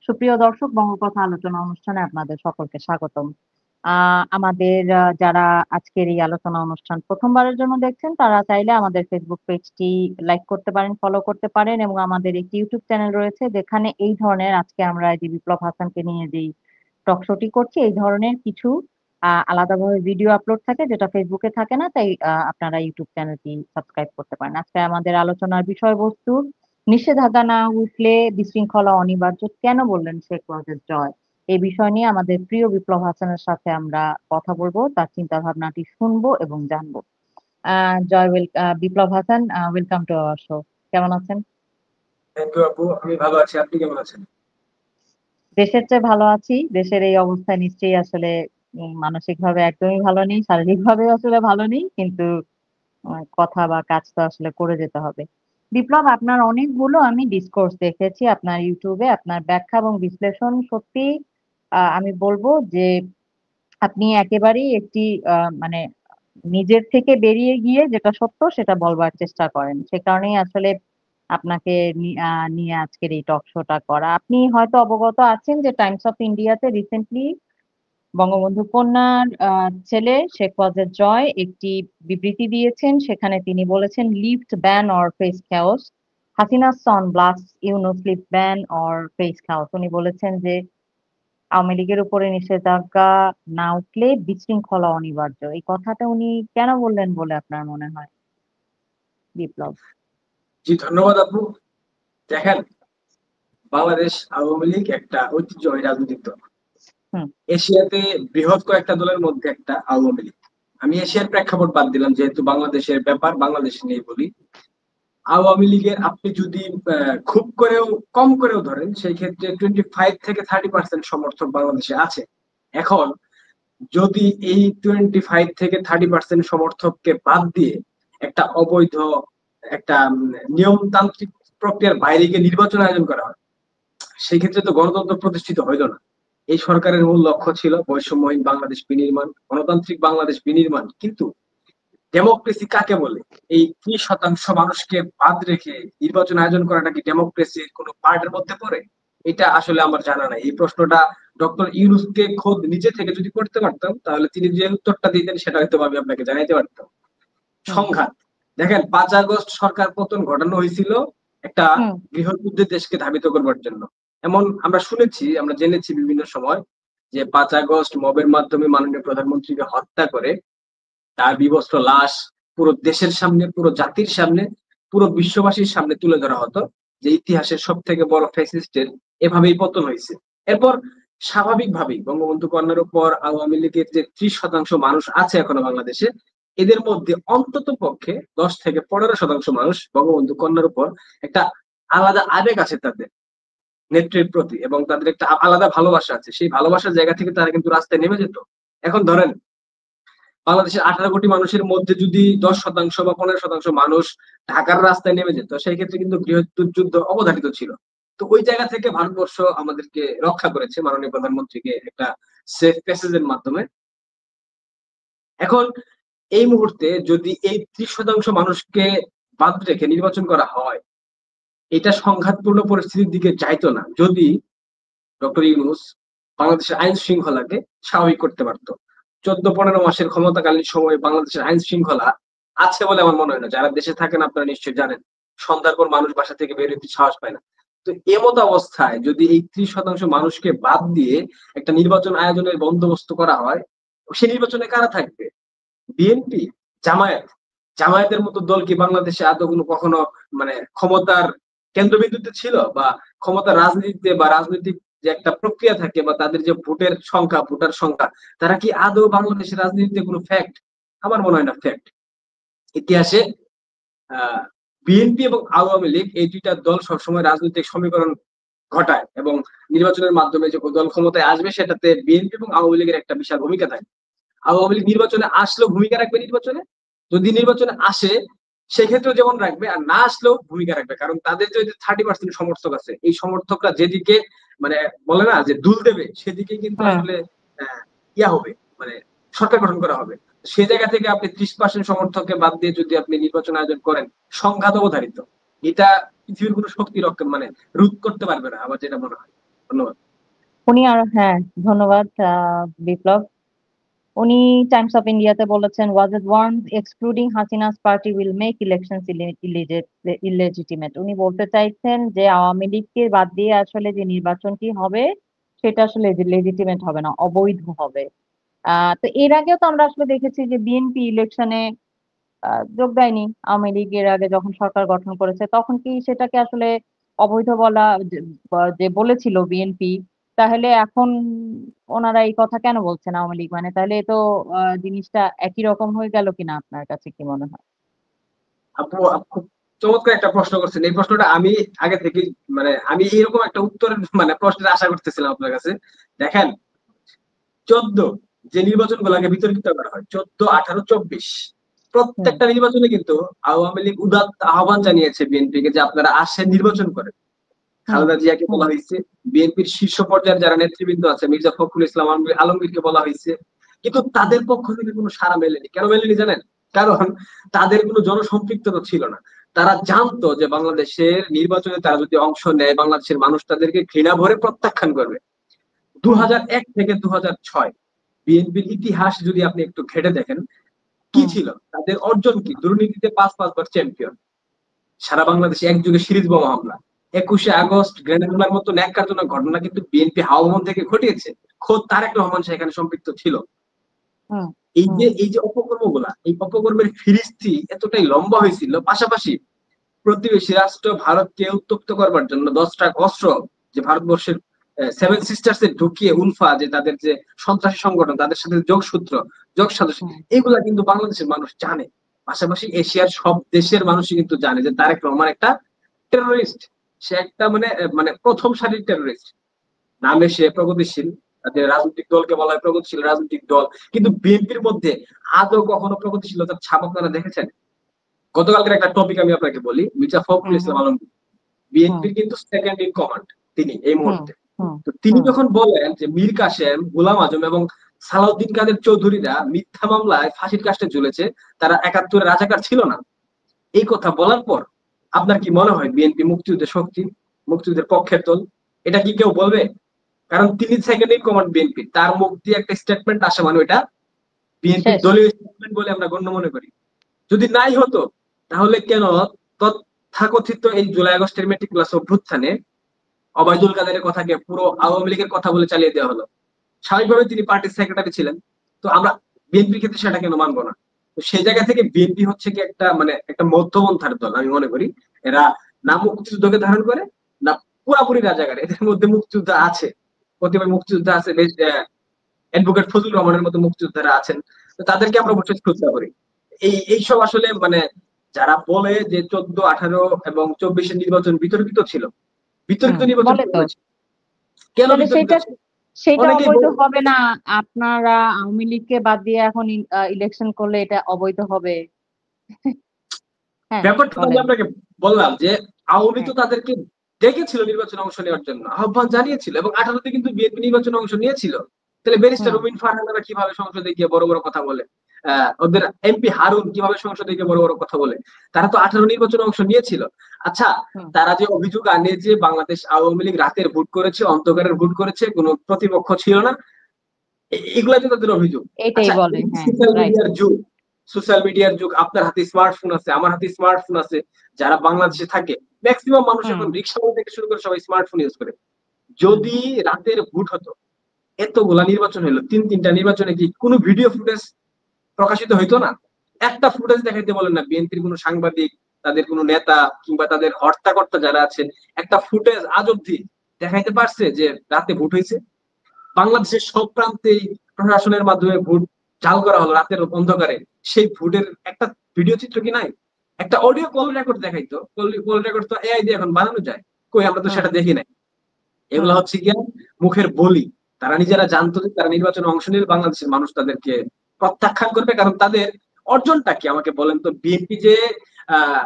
সুপ্রিয় দর্শক, বঙ্গকথা আলোচনা অনুষ্ঠানে আপনাদের সকলকে স্বাগতম। আমাদের যারা আজকের এই আলোচনা অনুষ্ঠান প্রথমবারের জন্য দেখছেন, তারা চাইলে আমাদের ফেসবুক পেজটি লাইক করতে পারেন, ফলো করতে পারেন এবং আমাদের একটি ইউটিউব চ্যানেল রয়েছে যেখানে এই ধরনের আজকে আমরা যে বিপ্লব হাসানকে নিয়ে যেই টক শোটি করছি, এই ধরনের কিছু আলাদাভাবে ভিডিও আপলোড থাকে যেটা ফেসবুকে থাকে না, তাই আপনারা ইউটিউব চ্যানেলটি সাবস্ক্রাইব করতে পারেন। আজকে আমাদের আলোচনার বিষয়বস্তু নিষেধাজ্ঞা না উঠলে বিশৃঙ্খলা অনিবার্য, কেন বললেন শেখ ওয়াজেদ জয়? এই বিষয় নিয়ে আমাদের প্রিয় বিপ্লব হাসানের সাথে আমরা কথা বলবো, তার চিন্তা ভাবনাটি শুনবো এবং জানবো। Biplab Hasan, welcome to our show. কেমন আছেন? থ্যাংক ইউ আপু, আমি ভালো আছি। আপনি কেমন আছেন? দেশের চেয়ে ভালো আছি। দেশের এই অবস্থায় নিশ্চয়ই আসলে মানসিকভাবে একদমই ভালো নেই, শারীরিকভাবে আসলে ভালো নেই, কিন্তু কথা বা কাজ তো আসলে করে যেতে হবে। বিপ্লব, আপনার অনেকগুলো আমি ডিসকোর্স দেখেছি আপনার ইউটিউবে। আপনার ব্যাখ্যা এবং বিশ্লেষণ সত্যি, আমি বলবো যে আপনি একেবারেই একটি মানে নিজের থেকে বেরিয়ে গিয়ে যেটা সত্য সেটা বলবার চেষ্টা করেন। সে কারণেই আসলে আপনাকে নিয়ে আজকের এই টক শোটা করা। আপনি হয়তো অবগত আছেন যে টাইমস অফ ইন্ডিয়াতে রিসেন্টলি বঙ্গবন্ধু কন্যার ছেলে শেখ ওয়াজেদ জয় একটি বিবৃতি দিয়েছেন। সেখানে তিনি বলেছেন, lift ban or face chaos, Hasina son blasts Yunus lift ban or face chaos. উনি বলেছেন যে আওয়ামী লীগের উপরে নিষেধাজ্ঞা না উঠলে বিশৃঙ্খলা অনিবার্য। এই কথাটা উনি কেন বললেন বলে আপনার মনে হয়, বিপ্লব? জি, ধন্যবাদ আপু। দেখেন, বাংলাদেশ আওয়ামী লীগ একটা ঐতিহ্যবাহী রাজনৈতিক দল। হুম। এশিয়াতে বৃহৎ কয়েকটা দলের মধ্যে একটা আওয়ামী লীগ। আমি এশিয়ার প্রেক্ষাপট বাদ দিলাম, যেহেতু বাংলাদেশের ব্যাপার, বাংলাদেশ নিয়ে বলি। আওয়ামী লীগের আপনি যদি খুব করেও কম করেও ধরেন, সেই ক্ষেত্রে 25 থেকে 30% সমর্থক বাংলাদেশে আছে। এখন যদি এই 25 থেকে 30% সমর্থককে বাদ দিয়ে একটা অবৈধ, একটা নিয়মতান্ত্রিক প্রক্রিয়ার বাইরে গিয়ে নির্বাচন আয়োজন করা হয়, সেই ক্ষেত্রে তো গণতন্ত্র প্রতিষ্ঠিত হইল না। এই সরকারের মূল লক্ষ্য ছিল বৈষম্যহীন বাংলাদেশ বিনির্মাণ, গণতান্ত্রিক বাংলাদেশ বিনির্মাণ। কিন্তু ডেমোক্রেসি কাকে বলে? এই 30% মানুষকে বাদ রেখে নির্বাচন আয়োজন করাটা কি ডেমোক্রেসির কোনো পার্টের মধ্যে পড়ে? এটা আসলে আমার জানা নাই। এই প্রশ্নটা ডক্টর ইউনূসকে খোদ নিজে থেকে যদি করতে পারতাম, তাহলে তিনি যে উত্তরটা দিতেন সেটা হয়তো আমি আপনাকে জানাইতে পারতাম। হুম। সংঘাত। দেখেন, 5 আগস্ট সরকার পতন ঘটানো হয়েছিল একটা হুম। বৃহৎ যুদ্ধে দেশকে ধাবিত করবার জন্য। এমন আমরা শুনেছি, আমরা জেনেছি বিভিন্ন সময় যে 5 আগস্ট মবের মাধ্যমে মাননীয় প্রধানমন্ত্রীকে হত্যা করে তার বিবস্ত্র লাশ পুরো দেশের সামনে, পুরো জাতির সামনে, পুরো বিশ্ববাসীর সামনে তুলে ধরা হতো যে ইতিহাসের সব থেকে বড় ফ্যাসিস্টের এভাবেই পতন হয়েছে। এরপর স্বাভাবিকভাবেই বঙ্গবন্ধু কন্যার উপর আওয়ামী লীগের যে 30% মানুষ আছে এখনো বাংলাদেশে, এদের মধ্যে অন্তত পক্ষে 10 থেকে 15% মানুষ বঙ্গবন্ধু কন্যার উপর একটা আলাদা আবেগ আছে তাদের নেত্রীর প্রতি, এবং তাদের একটা আলাদা ভালোবাসা আছে। সেই ভালোবাসার জায়গা থেকে তারা কিন্তু রাস্তায় নেমে যেত। এখন ধরেন, বাংলাদেশের 18 কোটি মানুষের মধ্যে যদি 10% বা 15% মানুষ ঢাকার রাস্তায় নেমে যেত, সেই ক্ষেত্রে কিন্তু বৃহত্তর যুদ্ধ অবধারিত ছিল। তো ওই জায়গা থেকে ভারতবর্ষ আমাদেরকে রক্ষা করেছে মাননীয় প্রধানমন্ত্রীকে একটা সেফ প্যাসেজের মাধ্যমে। এখন এই মুহূর্তে যদি এই 30% মানুষকে বাদ রেখে নির্বাচন করা হয়, এটা সংঘাতপূর্ণ পরিস্থিতির দিকে যাইতো না যদি ডক্টর ইউনূস বাংলাদেশের আইন শৃঙ্খলাকে স্বাভাবিক করতে পারতো। 14-15 মাসের ক্ষমতাকালীন সময়ে বাংলাদেশের আইন শৃঙ্খলা আছে বলে আমার মনে হয় না। যারা দেশে থাকেন আপনারা নিশ্চয়ই জানেন, সন্ধ্যার পর মানুষ বাসা থেকে বের হইতে সাহস পায় না। তো এমত অবস্থায় যদি এই 30% মানুষকে বাদ দিয়ে একটা নির্বাচন আয়োজনের বন্দোবস্ত করা হয়, সে নির্বাচনে কারা থাকবে? বিএনপি? জামায়াত? জামায়াতের মতো দল কি বাংলাদেশে আদৌ কখনো মানে ক্ষমতার কেন্দ্রবিন্দুতে ছিল? বা ক্ষমতার রাজনীতিতে বা রাজনৈতিক যে একটা প্রক্রিয়া থাকে বা তাদের যে ভোটের সংখ্যা, ভোটার সংখ্যা, তারা কি আদৌ বাংলাদেশের রাজনীতিতে কোনো ফ্যাক্ট? আমার মনে হয় না ফ্যাক্ট। ইতিহাসে বিএনপি এবং আওয়ামী লীগ এই দুইটা দল সবসময় রাজনৈতিক সমীকরণ ঘটায়, এবং নির্বাচনের মাধ্যমে যে দল ক্ষমতায় আসবে সেটাতে বিএনপি এবং আওয়ামী লীগের একটা বিশাল ভূমিকা থাকে। আওয়ামী লীগ নির্বাচনে আসলেও ভূমিকা রাখবে নির্বাচনে, যদি নির্বাচনে আসে সেক্ষেত্রেও যেমন রাখবে, আর না আসলেও ভূমিকা রাখবে। কারণ তাদের যে 30% সমর্থক আছে, এই সমর্থকরা যেদিকে মানে বলে না যে দুল দেবে, সেদিকে কিন্তু হুম। আসলে ইয়া হবে, মানে সরকার গঠন করা হবে। সে জায়গা থেকে আপনি 30% সমর্থককে বাদ দিয়ে যদি আপনি নির্বাচন আয়োজন করেন, সংঘাত অবধারিত। এটা পৃথিবীর কোনো শক্তি রক্ষা মানে রোধ করতে পারবে না, আমার যেটা মনে হয়। ধন্যবাদ। উনি আর হ্যাঁ, ধন্যবাদ বিপ্লব। উনি টাইমস অফ ইন্ডিয়াতে বলেছেন, Wazed warns excluding Hasina's party will make elections illegitimate. উনি বলতে চাইছেন যে আওয়ামী লীগকে বাদ দিয়ে আসলে যে নির্বাচনটি হবে সেটা আসলে লেজিটিমেট হবে না, অবৈধ হবে। তো এর আগেও তো আমরা আসলে দেখেছি যে বিএনপি ইলেকশনে যোগ দেয়নি। আওয়ামী লীগ এর আগে যখন সরকার গঠন করেছে তখন কি সেটাকে আসলে অবৈধ বলা যে বলেছিল বিএনপি, তাহলে এখন ওনারা এই কথা কেন বলছেন আওয়ামী লীগ? মানে তাহলে তো জিনিসটা একই রকম হয়ে গেল কিনা, আপনার কাছে কি মনে হয়? আপু খুব চমৎকার একটা প্রশ্ন করছেন। এই প্রশ্নটা আমি আগে থেকে মানে আমি এরকম একটা উত্তরের মানে প্রশ্নের আশা করতেছিলাম আপনার কাছে। দেখেন, 14 যে নির্বাচন গুলাকে বিতর্কিত করা হয়, 14, 18, 24 হুম প্রত্যেকটা নির্বাচনে কিন্তু আওয়ামী লীগ উদাত্ত আহ্বান জানিয়েছে বিএনপি কে যে আপনারা আসেন নির্বাচন করেন। হুম খালেদা জিয়াকে হুম বলা হয়েছে, বিএনপির শীর্ষ পর্যায়ের যারা নেতৃবৃন্দ আছে মির্জা ফখরুল ইসলাম আলমগীরকে বলা হয়েছে, কিন্তু হুম তাদের পক্ষ থেকে কোনো সাড়া মেলেনি। কেন মেলেনি জানেন? কারণ তাদের কোনো জনসম্পৃক্ততা ছিল না। তারা জানতো যে বাংলাদেশের নির্বাচনে তারা যদি অংশ নেয় বাংলাদেশের মানুষ তাদেরকে ঘৃণা ভরে প্রত্যাখ্যান করবে। হুম 2001 থেকে 2006 বিএনপির ইতিহাস যদি আপনি একটু ঘেটে দেখেন, কি হুম ছিল তাদের অর্জন, কি দুর্নীতিতে 5 বার চ্যাম্পিয়ন, সারা বাংলাদেশে একযোগে সিরিজ বোমা হামলা, 21শে আগস্ট গ্রেনেড হামলার মতো ন্যাক্কারজনক ঘটনা কিন্তু বিএনপি হাওয়া থেকে ঘটিয়েছে। খোদ তারেক রহমান সেখানে সম্পৃক্ত ছিল। হুম এই হুম যে এই যে অপকর্মগুলা, এই অপকর্মের ফিরিস্তি এতটাই লম্বা হয়েছিল। পাশাপাশি প্রতিবেশী রাষ্ট্র ভারতকে উত্তপ্ত করবার জন্য 10 ট্রাক অস্ত্র যে ভারতবর্ষের সেভেন সিস্টার্স এ ঢুকিয়ে উলফা যে তাদের যে সন্ত্রাসী সংগঠন তাদের সাথে যোগসূত্র যোগ সাদৃশ্য, হুম এগুলা কিন্তু বাংলাদেশের মানুষ জানে। পাশাপাশি এশিয়ার সব দেশের মানুষই কিন্তু জানে যে তারেক রহমান একটা টেরোরিস্ট। সে একটা মানে মানে প্রথম সারির টেরোরিস্ট। নামে সে প্রগতিশীল, তাদের রাজনৈতিক দলকে বলা হয় প্রগতিশীল রাজনৈতিক দল, কিন্তু বিএনপির মধ্যে আদৌ কখনো প্রগতিশীলতার ছাপ আপনারা দেখেছেন? গতকালকের একটা টপিক আমি আপনাকে বলি, মির্জা ফখরুল হুম ইসলাম হুম আলমগীর হুম বিএনপির কিন্তু সেকেন্ড ইন কমান্ড তিনি এই হুম মুহূর্তে। হুম তো তিনি হুম যখন বলেন যে মীর কাসেম, গোলাম আজম এবং সালাউদ্দিন কাদের চৌধুরীরা মিথ্যা মামলায় ফাঁসির কাস্টে ঝুলেছে, তারা 71-এর রাজাকার ছিল না, এই কথা বলার পর আপনার কি মনে হয় বিএনপি মুক্তিযুদ্ধের শক্তি, মুক্তিযুদ্ধের পক্ষের দল? এটা কি কেউ বলবে? কারণ তিনি সেকেন্ড ইন কমান্ড বিএনপি, তার মুখ দিয়ে একটা স্টেটমেন্ট আসে মানে ওইটা বিএনপির শেষ। দলীয় স্টেটমেন্ট বলে আমরা গণ্য মনে করি। যদি নাই হতো তাহলে কেন তথাকথিত এই জুলাই আগস্টের মেটিকুলাস অভ্যুত্থানে অবায়দুল কাদেরের কথাকে পুরো আওয়ামী লীগের কথা বলে চালিয়ে দেওয়া হলো? স্বাভাবিকভাবে তিনি পার্টির সেক্রেটারি ছিলেন। তো আমরা বিএনপির ক্ষেত্রে সেটা কেন মানবো না? তো সেই জায়গা থেকে বিএনপি হচ্ছে কি একটা মানে একটা মধ্যপন্থার দল আমি মনে করি। এরা না মুক্তিযুদ্ধকে ধারণ করে, না পুরাপুরি রাজাকার। এদের মধ্যে মুক্তিযুদ্ধ আছে, কতিপয় মুক্তিযোদ্ধা আছে, বেশ অ্যাডভোকেট ফজলুর রহমানের মতো মুক্তিযোদ্ধারা আছেন। তো তাদেরকে আমরা হুম অবশ্যই শ্রদ্ধা করি। এইসব আসলে মানে যারা বলে যে 14, 18 এবং 24-এর নির্বাচন বিতর্কিত ছিল, হুম বিতর্কিত নির্বাচন বলে কেন তো। হয়েছে? কেন তাহলে বিতর্কিত সেটা ছিল? সেটা অনেকেই অবৈধ বলে হবে না? আপনারা আওয়ামী লীগকে বাদ দিয়ে এখন ইলেকশন করলে এটা অবৈধ হবে? হ্যাঁ, ব্যাপারটা তো আমি বলেন। আপনাকে বললাম যে আওয়ামী হ্যাঁ তো তাদেরকে ডেকেছিল নির্বাচনে অংশ নেওয়ার জন্য, আহ্বান জানিয়েছিল, এবং 18-তে কিন্তু বিএনপি নির্বাচনে অংশ নিয়েছিল। তাহলে ব্যারিস্টার হুম রুমিন ফারহানারা কিভাবে সংসদে গিয়ে বড় বড় কথা বলে? ওদের এমপি হারুন কিভাবে সংসদে গিয়ে বড় বড় কথা বলে? তারা তো 18 নির্বাচনে অংশ নিয়েছিল। আচ্ছা, হুম তারা যে অভিযোগ আনে যে বাংলাদেশ আওয়ামী লীগ রাতের ভোট করেছে, অন্ধকারের ভোট করেছে, কোনো প্রতিপক্ষ ছিল না, এগুলাই তো তাদের অভিযোগ। এইটাই আচ্ছা, বলে, এই হ্যাঁ। Social right. মিডিয়ার যুগ, সোশ্যাল মিডিয়ার যুগ, আপনার হাতে স্মার্টফোন আছে, আমার হাতে স্মার্টফোন আছে, যারা বাংলাদেশে থাকে ম্যাক্সিমাম মানুষ হুম এখন রিক্সা থেকে শুরু করে সবাই স্মার্টফোন ইউজ করে। হুম যদি রাতের ভোট হতো, এতগুলা নির্বাচন হলো, তিনটা নির্বাচনে কি কোনো ভিডিও ফুটেজ প্রকাশিত হইতো না? একটা ফুটেজ দেখাইতে বলেন না বিএনপির কোনো সাংবাদিক, তাদের কোনো নেতা কিংবা তাদের হর্তাকর্তা যারা আছেন, একটা ফুটেজ আজ অব্দি দেখাইতে পারছে যে রাতে ভোট হয়েছে? বাংলাদেশের সব প্রান্তেই প্রশাসনের মাধ্যমে ভোট জাল করা হলো রাতের অন্ধকারে, সেই ভোটের একটা ভিডিও চিত্র কি নাই? একটা অডিও কল রেকর্ড দেখাইতো, কল রেকর্ড তো এআই দিয়ে এখন বানানো যায়, কই আমরা তো হুম সেটা দেখি নাই। এগুলা হুম হচ্ছে গিয়া মুখের বলি। তারা নিজেরা জানতো যে তারা নির্বাচনে অংশ নিলে বাংলাদেশের মানুষ তাদেরকে প্রত্যাখ্যান করবে, কারণ তাদের অর্জনটা কি আমাকে বলেন তো? বিএনপি যে আহ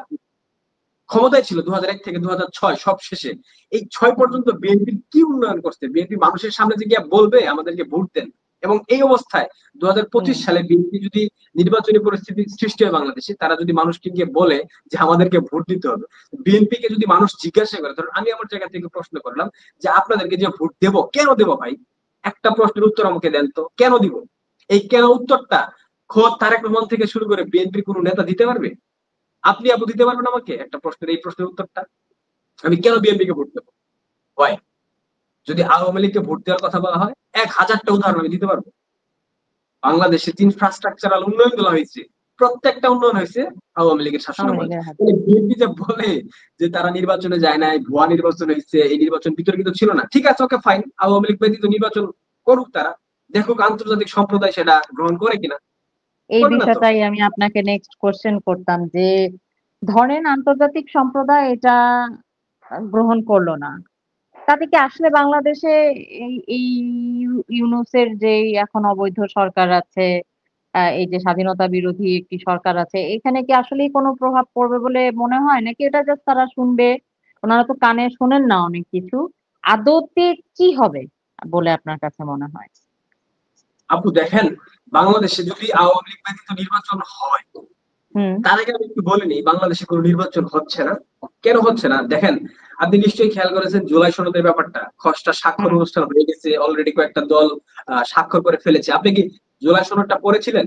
ক্ষমতায় ছিল 2001 থেকে 2006 সব শেষে, এই 6 হুম পর্যন্ত বিএনপি কি উন্নয়ন করছে? বিএনপি মানুষের সামনে যে গিয়া বলবে আমাদেরকে ভোট দেন, এবং এই অবস্থায় 2025 হুম, সালে বিএনপি যদি নির্বাচনী পরিস্থিতি সৃষ্টি হয় বাংলাদেশে, তারা যদি মানুষকে গিয়ে বলে যে আমাদেরকে ভোট দিতে হবে, বিএনপি কে যদি মানুষ জিজ্ঞাসা করে, ধরুন আমি আমার জায়গা থেকে প্রশ্ন করলাম যে আপনাদেরকে যে ভোট দেব, কেন দেব ভাই, একটা প্রশ্নের উত্তর আমাকে দেন তো, কেন দিব? এই কেন উত্তরটা খোদ তারেক রহমান থেকে শুরু করে বিএনপির কোন নেতা দিতে পারবে? আপনি আপু দিতে পারবেন আমাকে একটা প্রশ্নের এই প্রশ্নের উত্তরটা? আমি কেন বিএনপি কে ভোট দেবো? হয় যদি আওয়ামী লীগকে ভোট দেওয়ার কথা বলা হয়, 1000টা উদাহরণ আমি দিতে পারবো। বাংলাদেশে যে ইনফ্রাস্ট্রাকচারাল উন্নয়ন গুলো হয়েছে, প্রত্যেকটা উন্নয়ন হয়েছে আওয়ামী লীগের আওয়ামী শাসনামলে। লীগের হাতে। বিএনপি যে বলে যে তারা নির্বাচনে যায় নাই, ভুয়া নির্বাচন হয়েছে, এই নির্বাচন বিতর্কিত ছিল না, ঠিক আছে, ওকে ফাইন, আওয়ামী লীগ ব্যতীত নির্বাচন করুক তারা, দেখুক আন্তর্জাতিক সম্প্রদায় সেটা গ্রহণ করে কিনা। এই করবে না তো। বিষয়টাই আমি আপনাকে নেক্সট কোশ্চেন করতাম যে ধরেন আন্তর্জাতিক সম্প্রদায় এটা গ্রহণ করলো না, তাতে কি আসলে বাংলাদেশে এই ইউনূসের যে এখন অবৈধ সরকার আছে, এই যে স্বাধীনতা বিরোধী একটি সরকার আছে, এখানে কি আসলেই কোনো প্রভাব পড়বে বলে মনে হয়, নাকি এটা জাস্ট তারা শুনবে? ওনারা তো কানে শোনেন না অনেক কিছু। আদতে কি হবে বলে আপনার কাছে মনে হয়? আপু দেখেন, বাংলাদেশে যদি আওয়ামী লীগ ব্যতীত নির্বাচন হয়, হুম, তার আগে আমি একটু বলে নিই বাংলাদেশে কোনো নির্বাচন হচ্ছে না। কেন হচ্ছে না দেখেন, আপনি নিশ্চয়ই খেয়াল করেছেন জুলাই সনদের ব্যাপারটা, খসড়া স্বাক্ষর হুম, অনুষ্ঠান হয়ে গেছে, অলরেডি কয়েকটা দল স্বাক্ষর করে ফেলেছে। আপনি কি জুলাই সনদটা পড়েছিলেন?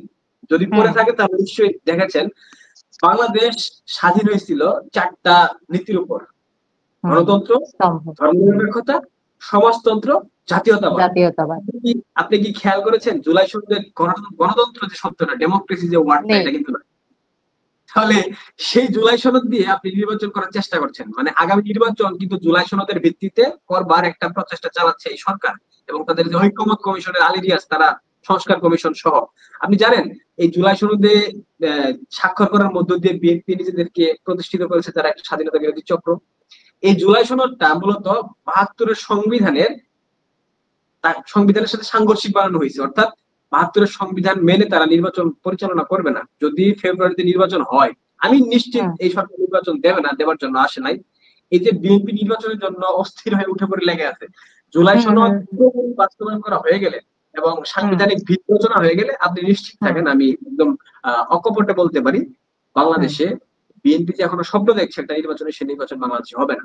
যদি হুম, পড়ে থাকে তাহলে নিশ্চয়ই দেখেছেন বাংলাদেশ স্বাধীন হয়েছিল 4টা নীতির উপর: হুম। গণতন্ত্র, স্তম্ভ। হুম। ধর্মনিরপেক্ষতা, সমাজতন্ত্র, জাতীয়তাবাদ। জাতীয়তাবাদ। আপনি কি খেয়াল করেছেন জুলাই সনদের গণতন্ত্র যে শব্দটা, ডেমোক্রেসি যে ওয়ার্ডটা, নেই। এটা কিন্তু না। তাহলে সেই জুলাই সনদ দিয়ে আপনি নির্বাচন করার চেষ্টা করছেন, মানে আগামী নির্বাচন কিন্তু জুলাই সনদের ভিত্তিতে করবার একটা প্রচেষ্টা চালাচ্ছে এই সরকার এবং তাদের যে ঐকমত্য কমিশনের আলিরিয়াস, তারা সংস্কার কমিশন সহ। আপনি জানেন এই জুলাই সনদে স্বাক্ষর করার মধ্য দিয়ে বিএনপি নিজেদেরকে প্রতিষ্ঠিত করেছে তারা একটা স্বাধীনতা বিরোধী চক্র। এই জুলাই সনদটা মূলত 72-এর সংবিধানের সাথে সাংঘর্ষিক বানানো হয়েছে, অর্থাৎ 72-এর সংবিধান মেনে তারা নির্বাচন পরিচালনা করবে না। যদি ফেব্রুয়ারিতে নির্বাচন হয়, আমি নিশ্চিত হুম, এই সরকার নির্বাচন দেবে না, দেওয়ার জন্য আসে নাই। এই যে বিএনপি নির্বাচনের জন্য অস্থির হয়ে উঠে পড়ে লেগে আছে, জুলাই হুম, সনদ হুম, পুরোপুরি বাস্তবায়ন করা হয়ে গেলে এবং হুম, সাংবিধানিক ভিত রচনা হয়ে গেলে আপনি নিশ্চিত হুম, থাকেন, আমি একদম অকপটে বলতে পারি, হুম, বাংলাদেশে বিএনপি যে এখনো স্বপ্ন দেখছে একটা নির্বাচনে, সে নির্বাচন বাংলাদেশে হবে না।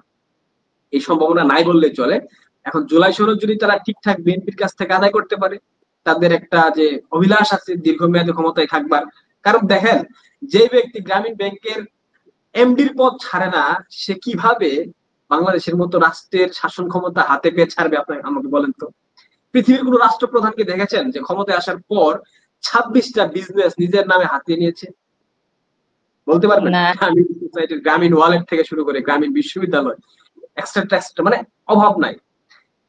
এই সম্ভাবনা নাই বললেই চলে। এখন জুলাই সনদ যদি তারা ঠিকঠাক বিএনপির কাছ থেকে আদায় করতে পারে, তাদের একটা যে অভিলাষ আছে দীর্ঘমেয়াদী ক্ষমতায় থাকবার, কারণ দেখেন, যে ব্যক্তি গ্রামীণ ব্যাংকের এমডির পদ ছাড়ে না, সে কিভাবে বাংলাদেশের মতো রাষ্ট্রের শাসন ক্ষমতা হাতে পেয়ে ছাড়বে? আপনাকে আমাকে বলেন তো। পৃথিবীর কোন রাষ্ট্রপ্রধানকে দেখেছেন যে ক্ষমতায় আসার পর 26টা বিজনেস নিজের নামে হাতিয়ে নিয়েছে? বলতে পারবেন? না। গ্রামীণ সোসাইটির গ্রামীণ ওয়ালেট থেকে শুরু করে গ্রামীণ বিশ্ববিদ্যালয়, এক্সট্রা এক্সট্রা, মানে অভাব নাই।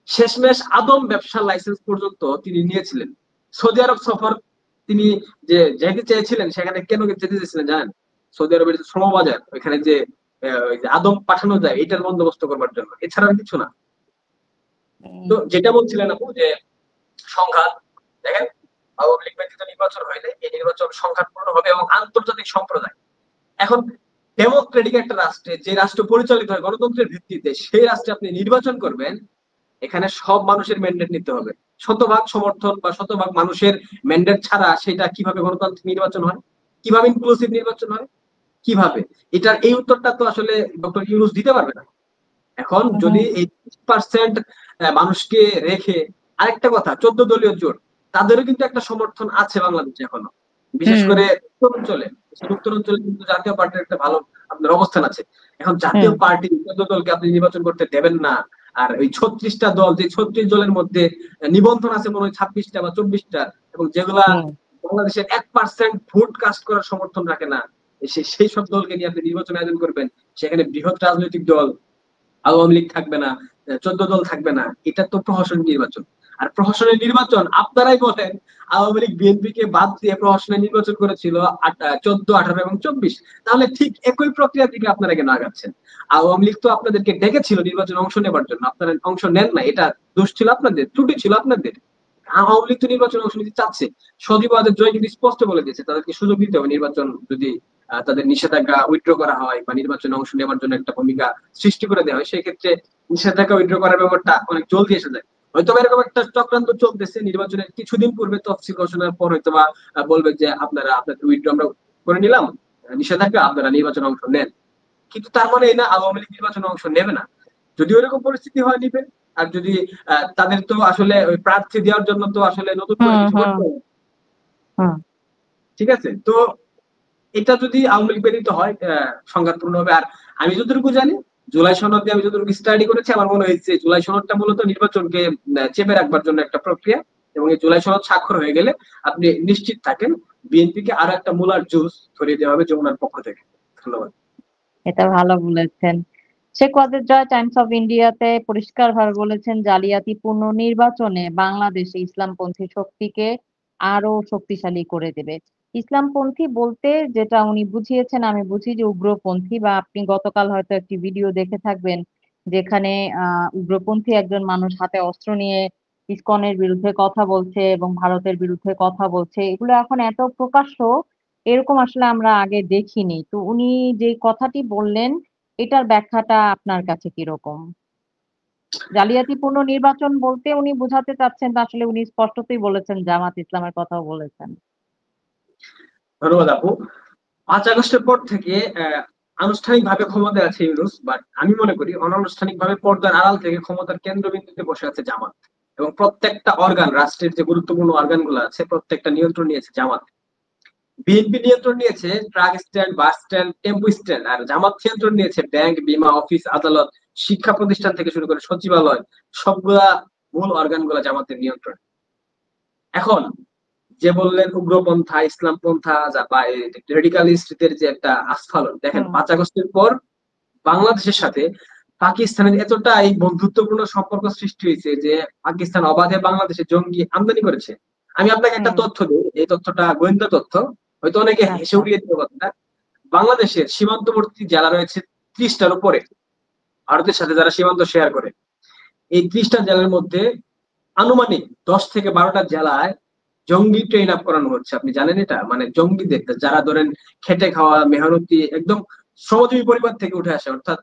শেষমেশ আদম ব্যবসার লাইসেন্স পর্যন্ত তিনি নিয়েছিলেন। সৌদি আরব সফর তিনি যে যেতে চেয়েছিলেন, সেখানে কেন যেতে চেয়েছিলেন জানেন? সৌদি আরবের যে শ্রমবাজার, ওইখানে যে ওই যে আদম পাঠানো যায় এটার বন্দোবস্ত করবার জন্য, এছাড়া আর কিছু না। তো উম, যেটা বলছিলেন আপু যে সংঘাত, দেখেন, আওয়ামী লীগ ব্যতীত নির্বাচন হইলে এই নির্বাচন সংঘাতপূর্ণ হবে এবং আন্তর্জাতিক সম্প্রদায় এখন ডেমোক্রেটিক একটা রাষ্ট্রে, যে রাষ্ট্র পরিচালিত হয় গণতন্ত্রের ভিত্তিতে, সেই রাষ্ট্রে আপনি নির্বাচন করবেন, এখানে সব মানুষের ম্যান্ডেট নিতে হবে। শতভাগ সমর্থন বা শতভাগ মানুষের ম্যান্ডেট ছাড়া সেটা কিভাবে গণতান্ত্রিক নির্বাচন হয়? কিভাবে ইনক্লুসিভ নির্বাচন হয়? কিভাবে? এটার এই উত্তরটা তো আসলে ডক্টর ইউনূস দিতে পারবে না। এখন যদি হুম, এই 30% মানুষকে রেখে, আরেকটা কথা, 14 দলীয় জোট, তাদেরও কিন্তু একটা সমর্থন আছে বাংলাদেশে এখনো, বিশেষ হুম, করে উত্তরাঞ্চলে। উত্তরাঞ্চলে কিন্তু জাতীয় পার্টির একটা ভালো আপনার অবস্থান আছে। এখন হুম, জাতীয় পার্টি 14 দলকে আপনি নির্বাচন করতে দেবেন না, আর ওই 36টা দল, যে 36 দলের মধ্যে নিবন্ধন আছে মনে হয় 26টা বা 24টা, এবং যেগুলা হুম, বাংলাদেশের 1% ভোট কাস্ট করার সমর্থন রাখে না, সেই সব দলকে নিয়ে আপনি নির্বাচন আয়োজন করবেন, সেখানে বৃহৎ রাজনৈতিক দল আওয়ামী লীগ থাকবে না, 14 দল থাকবে না, এটা তো প্রহসনের নির্বাচন। আর প্রহসনের নির্বাচন আপনারাই বলেন, আওয়ামী লীগ বিএনপি কে বাদ দিয়ে প্রহসনের নির্বাচন করেছিল 14, 18 এবং 24। তাহলে ঠিক একই প্রক্রিয়া থেকে আপনারা কেন আগাচ্ছেন? আওয়ামী লীগ তো আপনাদেরকে ডেকেছিল নির্বাচনে অংশ নেবার জন্য, আপনারা অংশ নেন না, এটা দোষ ছিল আপনাদের, ত্রুটি ছিল আপনাদের। আওয়ামী লীগ তো নির্বাচনে অংশ নিতে চাচ্ছে, সজীবাদের জয় কিন্তু স্পষ্ট বলে দিয়েছে তাদেরকে সুযোগ দিতে হবে নির্বাচন যদি তাদের নিষেধাজ্ঞা উইথড্র করা হয় বা নির্বাচনে অংশ নেওয়ার জন্য একটা ভূমিকা সৃষ্টি করে দেওয়া হয়, সেক্ষেত্রে নিষেধাজ্ঞা উইথড্র করার ব্যাপারটা অনেক জলদি এসে যায়। হয়তো এরকম একটা চক্রান্ত চলতেছে, নির্বাচনের কিছুদিন পূর্বে তফসিল ঘোষণার পর হয়তো বা বলবে যে আপনারা আপনাদের উইথড্র আমরা করে নিলাম, নিষেধাজ্ঞা, আপনারা নির্বাচনে অংশ নেন। কিন্তু তার মানে এই না আওয়ামী লীগ নির্বাচনে অংশ নেবে না। যদি ওইরকম পরিস্থিতি হয় নিবে। আর যদি তাদের তো আসলে ওই প্রার্থী দেওয়ার জন্য তো আসলে নতুন করে হুম কিছু হুম করতে হবে। হুম। ঠিক আছে, তো এটা যদি আওয়ামী লীগ প্রেরিত হয় সংঘাতপূর্ণ হবে। আর আমি যতটুকু জানি, জুলাই সনদ দিয়ে আমি যতটুকু স্টাডি করেছি, আমার মনে হয়েছে জুলাই সনদটা মূলত নির্বাচনকে চেপে রাখবার জন্য একটা প্রক্রিয়া। এবং এই জুলাই সনদ স্বাক্ষর হয়ে গেলে আপনি নিশ্চিত থাকেন বিএনপি কে আরো একটা মূলার জুস ধরিয়ে দেওয়া হবে যমুনার পক্ষ থেকে। ধন্যবাদ। এটা ভালো বলেছেন। শেখ ওয়াজেদ জয় টাইমস অফ ইন্ডিয়াতে পরিষ্কারভাবে বলেছেন, জালিয়াতিপূর্ণ নির্বাচনে বাংলাদেশে ইসলামপন্থী শক্তিকে আরো শক্তিশালী করে দেবে। ইসলামপন্থী বলতে যেটা উনি বুঝিয়েছেন, আমি বুঝি যে উগ্রপন্থী, বা আপনি গতকাল হয়তো একটি ভিডিও দেখে থাকবেন যেখানে উগ্রপন্থী একজন মানুষ হাতে অস্ত্র নিয়ে ইসকনের বিরুদ্ধে কথা বলছে এবং ভারতের বিরুদ্ধে কথা বলছে। এগুলো এখন এত প্রকাশ্য, এরকম আসলে আমরা আগে দেখিনি। তো উনি যে কথাটি বললেন, এটার ব্যাখ্যাটা আপনার কাছে কিরকম? জালিয়াতিপূর্ণ নির্বাচন বলতে উনি বোঝাতে চাচ্ছেন, আসলে উনি স্পষ্টতই বলেছেন জামাত ইসলামের কথাও বলেছেন। ধন্যবাদ আপু। 5 আগস্টের পর থেকে আনুষ্ঠানিক ভাবে ক্ষমতায় আছে ইউনূস, বাট আমি মনে করি অনানুষ্ঠানিক ভাবে পর্দার আড়াল থেকে ক্ষমতার কেন্দ্রবিন্দুতে বসে আছে জামাত। এবং প্রত্যেকটা অর্গান, রাষ্ট্রের যে গুরুত্বপূর্ণ অর্গান গুলো আছে, প্রত্যেকটা নিয়ন্ত্রণ নিয়েছে জামাত। বিএনপি নিয়ন্ত্রণ নিয়েছে truck stand, bus stand, tempo stand. আর জামাত নিয়ন্ত্রণ নিয়েছে ব্যাংক, বীমা, অফিস, আদালত, শিক্ষা প্রতিষ্ঠান থেকে শুরু করে সচিবালয়, সবগুলা মূল অর্গান গুলা জামাতের নিয়ন্ত্রণ। এখন যে বললেন উগ্রপন্থা, ইসলামপন্থা বা রেডিকালিস্টদের যে একটা আস্ফালন, দেখেন হুম 5 আগস্টের পর বাংলাদেশের সাথে পাকিস্তানের এতটা এই বন্ধুত্বপূর্ণ সম্পর্ক সৃষ্টি হয়েছে যে পাকিস্তান অবাধে বাংলাদেশে জঙ্গি আমদানি করেছে। আমি আপনাকে একটা হুম। তথ্য দিই, এই তথ্যটা গোয়েন্দা তথ্য, হয়তো অনেকে হেসে আচ্ছা। উড়িয়ে দিতে কথাটা। বাংলাদেশের সীমান্তবর্তী জেলা রয়েছে 30টার উপরে, ভারতের সাথে যারা সীমান্ত শেয়ার করে। এই 30টা জেলার মধ্যে আনুমানিক 10 থেকে 12টা জেলায় জঙ্গি ট্রেন আপ করানো হচ্ছে। আপনি জানেন এটা? মানে জঙ্গিদের, যারা ধরেন খেটে খাওয়া মেহনতি একদম শ্রমজীবী পরিবার থেকে উঠে আসে, অর্থাৎ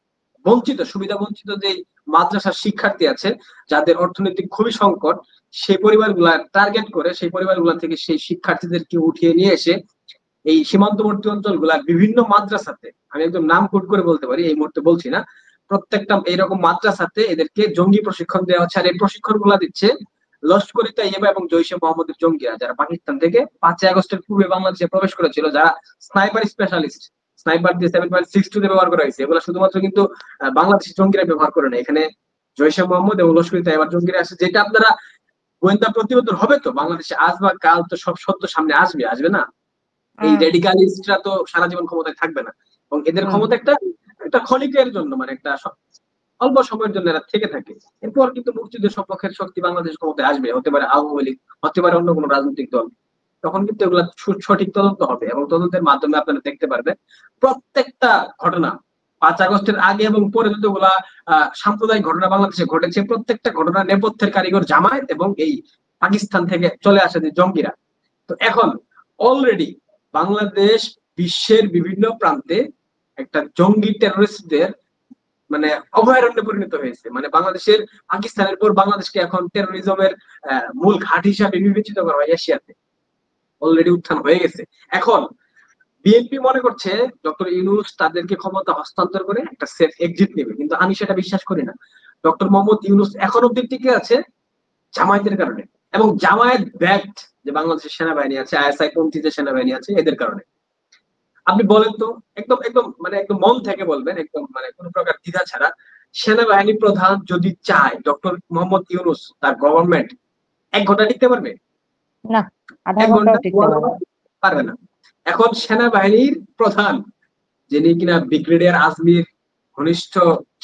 বঞ্চিত, সুবিধা বঞ্চিত যে মাদ্রাসার শিক্ষার্থী আছে, যাদের অর্থনৈতিক খুবই সংকট, সেই পরিবারগুলা টার্গেট করে সেই পরিবারগুলা থেকে সেই শিক্ষার্থীদেরকে উঠিয়ে নিয়ে এসে এই সীমান্তবর্তী অঞ্চলগুলা বিভিন্ন মাদ্রাসাতে, আমি একদম নাম কোট করে বলতে পারি, এই মুহূর্তে বলছি না, প্রত্যেকটা এইরকম মাদ্রাসাতে এদেরকে জঙ্গি প্রশিক্ষণ দেওয়া হচ্ছে। আর এই প্রশিক্ষণ গুলা দিচ্ছে লস্কর ই তৈয়বা এবং জৈশে মোহাম্মদের জঙ্গিরা, যারা পাকিস্তান থেকে 5 আগস্টের পূর্বে বাংলাদেশে প্রবেশ করেছিল, যারা স্নাইপার স্পেশালিস্ট। স্নাইপার দিয়ে 7.62 দিয়ে ব্যবহার করা হয়েছে। এগুলো শুধুমাত্র কিন্তু বাংলাদেশের জঙ্গিরা ব্যবহার করে না, এখানে জৈশে মোহাম্মদ এবং লস্কর ই তৈয়বার জঙ্গিরা আসে। যেটা আপনারা গোয়েন্দা প্রতিবেদন হবে তো বাংলাদেশে আজ বা কাল তো সব সত্য সামনে আসবে, আসবে না? এই হুম রেডিকালিস্টরা তো সারা জীবন ক্ষমতায় থাকবে না, এবং এদের হুম ক্ষমতা একটা একটা ক্ষণিকের জন্য, মানে একটা অল্প সময়ের জন্য এরা থেকে থাকে। এরপর কিন্তু মুক্তিযুদ্ধের সপক্ষের শক্তি বাংলাদেশ ক্ষমতায় আসবে, হতে পারে আওয়ামী লীগ, হতে পারে অন্য কোনো রাজনৈতিক দল। তখন কিন্তু এগুলা সঠিক তদন্ত হবে, এবং তদন্তের মাধ্যমে আপনারা দেখতে পারবেন প্রত্যেকটা ঘটনা 5 আগস্টের আগে এবং পরে যতগুলা সাম্প্রদায়িক ঘটনা বাংলাদেশে ঘটেছে, প্রত্যেকটা ঘটনার নেপথ্যের কারিগর জামায়াত এবং এই পাকিস্তান থেকে চলে আসে যে জঙ্গিরা। তো এখন অলরেডি বাংলাদেশ বিশ্বের বিভিন্ন প্রান্তে একটা জঙ্গি টেরোরিস্টদের মানে অভয়ারণ্যে পরিণত হয়েছে। মানে বাংলাদেশের, পাকিস্তানের পর বাংলাদেশকে এখন টেরোরিজমের মূল ঘাট হিসাবে বিবেচিত করা হয় এশিয়াতে। অলরেডি উত্থান হয়ে গেছে। এখন বিএনপি মনে করছে ডক্টর ইউনূস তাদেরকে ক্ষমতা হস্তান্তর করে একটা সেফ এক্সিট নেবে, কিন্তু আমি সেটা বিশ্বাস করি না। ডক্টর মোহাম্মদ ইউনূস এখন অব্দি টিকে আছে জামায়াতের কারণে, এবং জামায়াত ব্যাকড যে বাংলাদেশের সেনাবাহিনী আছে, আইএসআই পন্থী যে সেনাবাহিনী আছে, এদের কারণে। আপনি বলেন তো, একদম একদম মানে একদম মন থেকে বলবেন, একদম মানে কোনো প্রকার দ্বিধা ছাড়া, সেনাবাহিনী প্রধান যদি চায় ডক্টর মোহাম্মদ ইউনূস তার গভর্নমেন্ট 1 ঘন্টা টিকতে পারবে? না, আধা 1 ঘন্টা ঘন্টাও টিকতে পারে না। পারবে না। এখন সেনাবাহিনীর প্রধান, যিনি কিনা ব্রিগেডিয়ার আজমির ঘনিষ্ঠ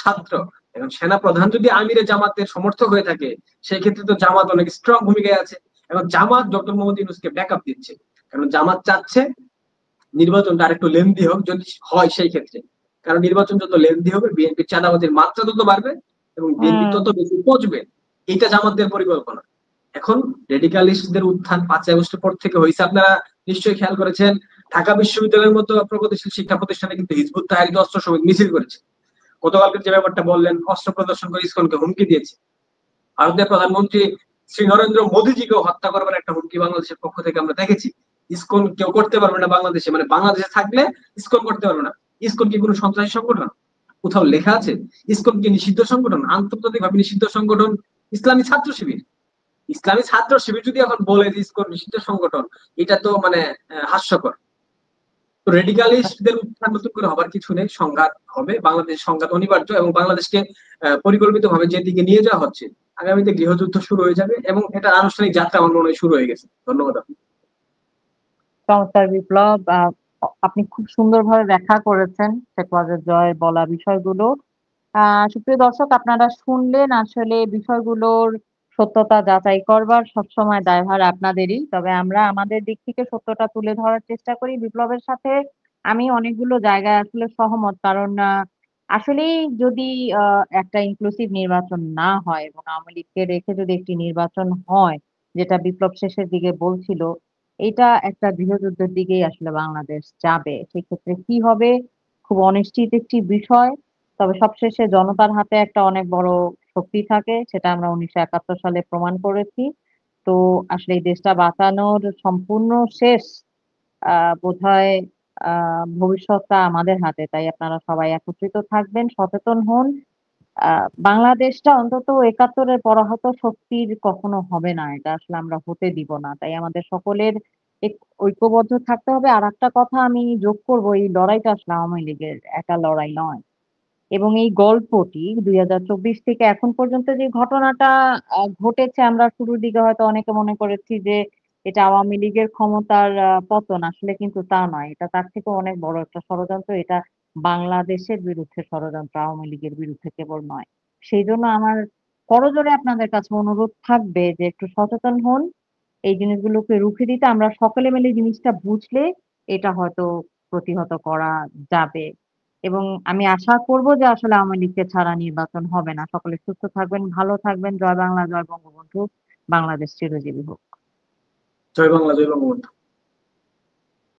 ছাত্র, এবং সেনা প্রধান যদি আমিরে জামাতের সমর্থক হয়ে থাকে, সেই ক্ষেত্রে তো জামাত অনেক স্ট্রং ভূমিকায় আছে। এবং জামাত ডক্টর মোহাম্মদ ইউনূসকে ব্যাকআপ দিচ্ছে, কারণ জামাত চাচ্ছে নির্বাচনটা আরেকটু লেন্দি হোক যদি হয় সেই ক্ষেত্রে। কারণ নির্বাচন যত লেন্দি হবে, বিএনপির চাঁদাবাজির মাত্রা তত বাড়বে এবং বিএনপি হুম। তত বেশি পচবে। এটা জামাতদের পরিকল্পনা। এখন রেডিকালিস্টদের উত্থান 5 আগস্টের পর থেকে হয়েছে, আপনারা নিশ্চয়ই খেয়াল করেছেন। ঢাকা বিশ্ববিদ্যালয়ের মতো প্রগতিশীল শিক্ষা প্রতিষ্ঠানে কিন্তু হিজবুত তাহরির অস্ত্র সমিতি মিছিল করেছে। গতকালকে যে ব্যাপারটা বললেন, অস্ত্র প্রদর্শন করে ইসকনকে হুমকি দিয়েছে। ভারতের প্রধানমন্ত্রী শ্রী নরেন্দ্র মোদীজিকেও হত্যা করবার একটা হুমকি বাংলাদেশের পক্ষ থেকে আমরা দেখেছি। ইসকন কেউ করতে পারবে না বাংলাদেশে, মানে বাংলাদেশে থাকলে ইসকন করতে পারবে না। ইসকন কি কোনো সন্ত্রাসী সংগঠন? কোথাও লেখা আছে? ইসকন কি নিষিদ্ধ সংগঠন, আন্তর্জাতিক ভাবে নিষিদ্ধ সংগঠন? ইসলামী ছাত্র শিবির, ইসলামী ছাত্র শিবির যদি এখন বলে যে ইসকন নিষিদ্ধ সংগঠন, এটা তো মানে হাস্যকর। তো রেডিকালিস্টদের উত্থান নতুন করে হবার কিছু নেই, সংঘাত হবে, বাংলাদেশ সংঘাত অনিবার্য, এবং বাংলাদেশকে পরিকল্পিতভাবে যেদিকে নিয়ে যাওয়া হচ্ছে আগামীতে গৃহযুদ্ধ শুরু হয়ে যাবে, এবং এটা আনুষ্ঠানিক যাত্রা আমার মনে হয় শুরু হয়ে গেছে। ধন্যবাদ আপনি। চমৎকার বিপ্লব, আপনি খুব সুন্দরভাবে ব্যাখ্যা করেছেন শেখ ওয়াজেদ জয় বলা বিষয়গুলো। সুপ্রিয় দর্শক, আপনারা শুনলেন, আসলে বিষয়গুলোর সত্যতা যাচাই করবার সবসময় দায়ভার আপনাদেরই। তবে আমরা আমাদের দিক থেকে সত্যটা তুলে ধরার চেষ্টা করি। বিপ্লবের সাথে আমি অনেকগুলো জায়গায় আসলে সহমত, কারণ আসলেই যদি একটা ইনক্লুসিভ নির্বাচন না হয় এবং আওয়ামী লীগকে রেখে যদি একটি নির্বাচন হয়, যেটা বিপ্লব শেষের দিকে বলছিল, এটা একটা গৃহযুদ্ধের দিকেই আসলে বাংলাদেশ যাবে। সেক্ষেত্রে কি হবে, খুব অনিশ্চিত একটি বিষয়। তবে সবশেষে জনতার হাতে একটা অনেক বড় শক্তি থাকে, সেটা আমরা 1971 সালে প্রমাণ করেছি। তো আসলে এই দেশটা বাঁচানোর সম্পূর্ণ শেষ বোধহয় ভবিষ্যৎটা আমাদের হাতে। তাই আপনারা সবাই একত্রিত থাকবেন, সচেতন হন। বাংলাদেশটা অন্তত ৭১-এর পরাহত শক্তির কখনো হবে না। এটা আসলে আমরা হতে দিব না। তাই আমাদের সকলের এক ঐক্যবদ্ধ থাকতে হবে। আরেকটা কথা আমি যোগ করব, এই লড়াইটা আসলে আওয়ামী লীগের একা লড়াই নয়। এবং এই গল্পটি ২০২৪ থেকে এখন পর্যন্ত যে ঘটনাটা ঘটেছে, আমরা শুরুর দিকে হয়তো অনেকে মনে করেছি যে এটা আওয়ামী লীগের ক্ষমতার পতন। আসলে কিন্তু তা নয়। এটা তার থেকেও অনেক বড় একটা ষড়যন্ত্র। এটা বাংলাদেশের বিরুদ্ধে ষড়যন্ত্র, আওয়ামী লীগের বিরুদ্ধে কেবল নয়। সেইজন্য আমার করজোড়ে আপনাদের কাছে অনুরোধ থাকবে যে একটু সচেতন হন। এই জিনিসগুলোকে রুখে দিতে আমরা সকলে মিলে জিনিসটা বুঝলে এটা হয়তো প্রতিহত করা যাবে। এবং আমি আশা করব যে আসলে আওয়ামী লীগকে ছাড়া নির্বাচন হবে না। সকলে সুস্থ থাকবেন, ভালো থাকবেন। জয় বাংলা, জয় বঙ্গবন্ধু। বাংলাদেশ চিরজীবী হোক। জয় বাংলা, জয় বঙ্গবন্ধু।